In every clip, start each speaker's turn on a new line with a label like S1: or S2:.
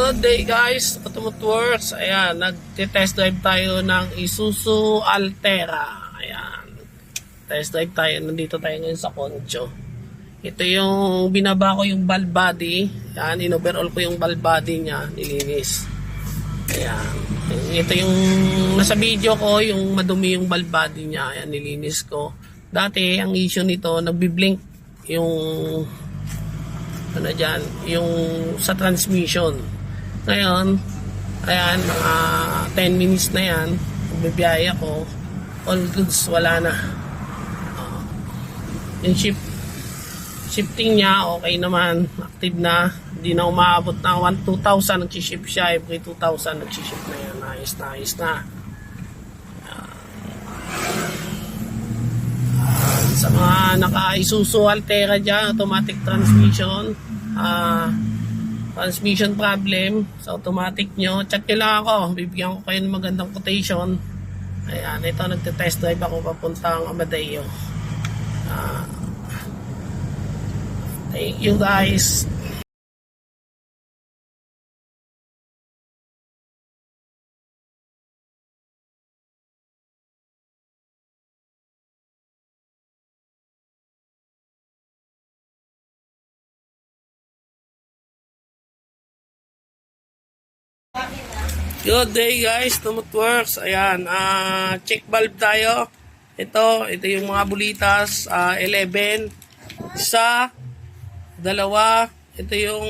S1: Good day guys, Automotive. Ayan, nag-test drive tayo ng Isuzu Altera. Ayan, test drive tayo. Nandito tayo ngayon sa Concho. Ito yung binaba ko yung valve body. Ayan, in-overall ko yung valve body niya, nilinis. Ayan, ito yung nasa video ko, yung madumi yung valve body niya. Ayan, nilinis ko. Dati, ang issue nito, nagbi-blink yung ano dyan, yung sa transmission. Ngayon, ayan, mga 10 minutes na yan, bibiyaya ko, all goods, wala na. Yung shifting niya, okay naman, active na, hindi na umaabot na 2,000, nagsiship siya, every 2,000 nagsiship na yan, ayos na. Sa mga naka-Isuzu Altera dyan, automatic transmission, transmission problem sa automatic nyo, chat nyo lang ako, bibigyan ko kayo ng magandang quotation. Ayan, ito, nagte-test drive ako papuntang Amadeo. Thank you guys. Good day guys, Automotive. Ayan, check valve tayo. Ito yung mga bulitas, 11, isa, dalawa. Ito yung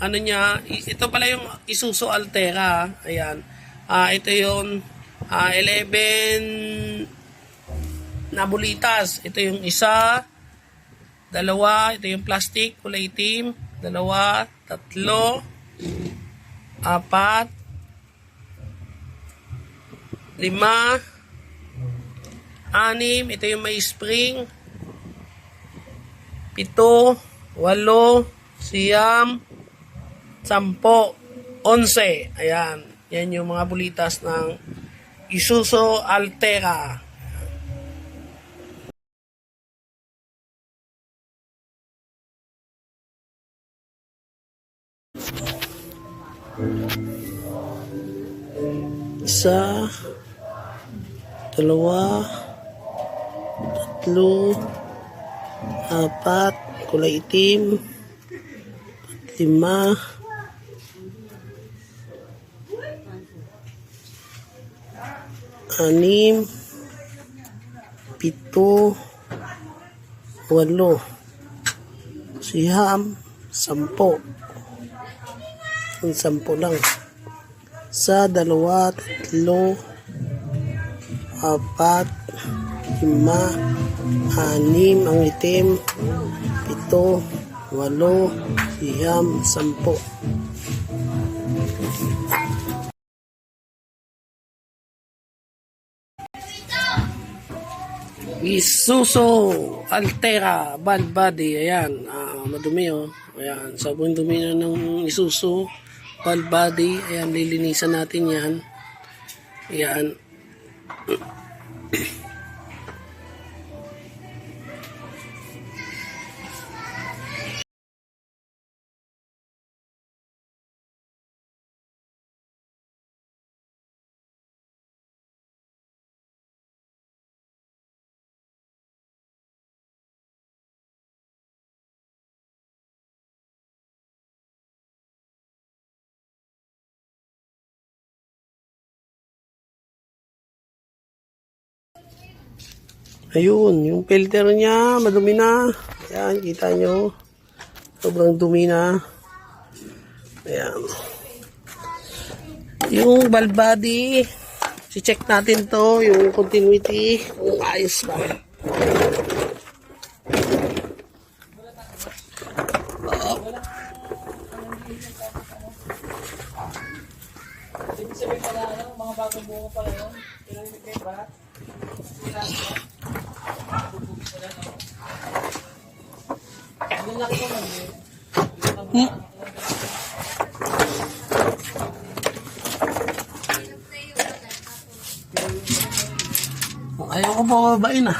S1: ano niya, ito pala yung Isuzu Altera. Ayan, ito yung 11 na bulitas. Ito yung isa, dalawa. Ito yung plastic, kulay itim. Dalawa, tatlo, apat, 5, 6, ito yung may spring, 7, 8, 9, 10, 11. Ayan, yan yung mga bulitas ng Isuzu Altera. Isa, dalawa, tatlo, apat, kulay itim, 5, 6, 7, 8, 9, 10. 10 lang. Sa 2, 3, 4, 5, 6, ang itim, 7, 8, 9, 10. Isuzu Altera valve body. Ayan, madumi oh. Ayan, sobrang dumi na ng Isuzu valve body. Ayan, lilinisan natin yan. Ayan. Ayun, yung filter niya, madumi na. Ayan, kita nyo. Sobrang dumi na. Ayan. Yung valve body, si-check natin to, yung continuity, kung ayos ba.
S2: Mga bagong buko pala yun. Pero hindi kayo ba? Ang laki ko man yun.
S1: Ayaw ko pababain ah.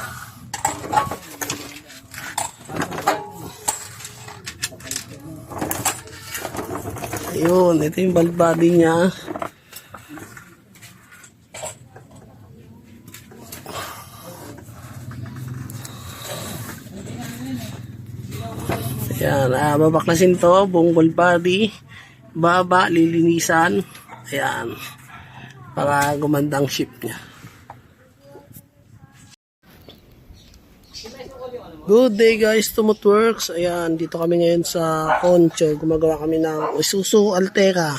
S1: Ayun, ito yung valve body niya. Ayan, babaklasin to, buong valve body. Baba, lilinisan. Ayan, para gumandang shape niya. Good day guys, Tumutworks. Ayan, dito kami ngayon sa Concho. Gumagawa kami ng Isuzu Altera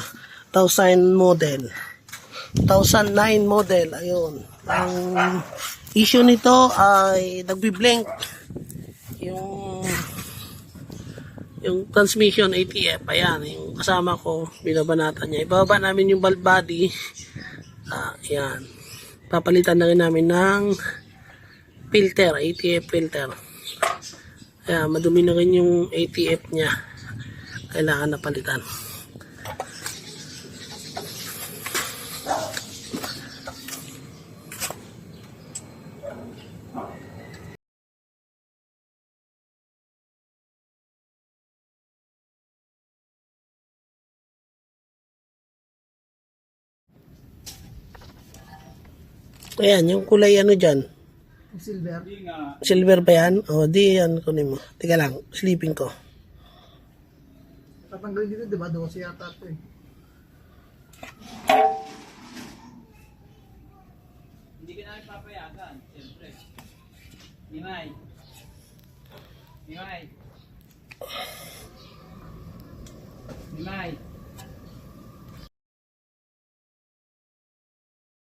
S1: 2000 model. 2009 model. Ayun. Ang issue nito ay nagbi-blink yung transmission ATF. Ayan, yung kasama ko, binabanatan niya. Ibaba namin yung valve body. Ayan. Papalitan na rin namin ng filter, ATF filter. Ayan, madumi na rin yung ATF niya. Kailangan na palitan. Ayan, yung kulay ano dyan?
S2: Silver.
S1: Silver ba yan? O, di yan kunin mo. Teka lang, sleeping ko.
S2: Tatanggalin dito, di ba? 12 yata ito eh.
S3: Hindi ka namin papayagan, siyempre. Nimay. Nimay. Nimay.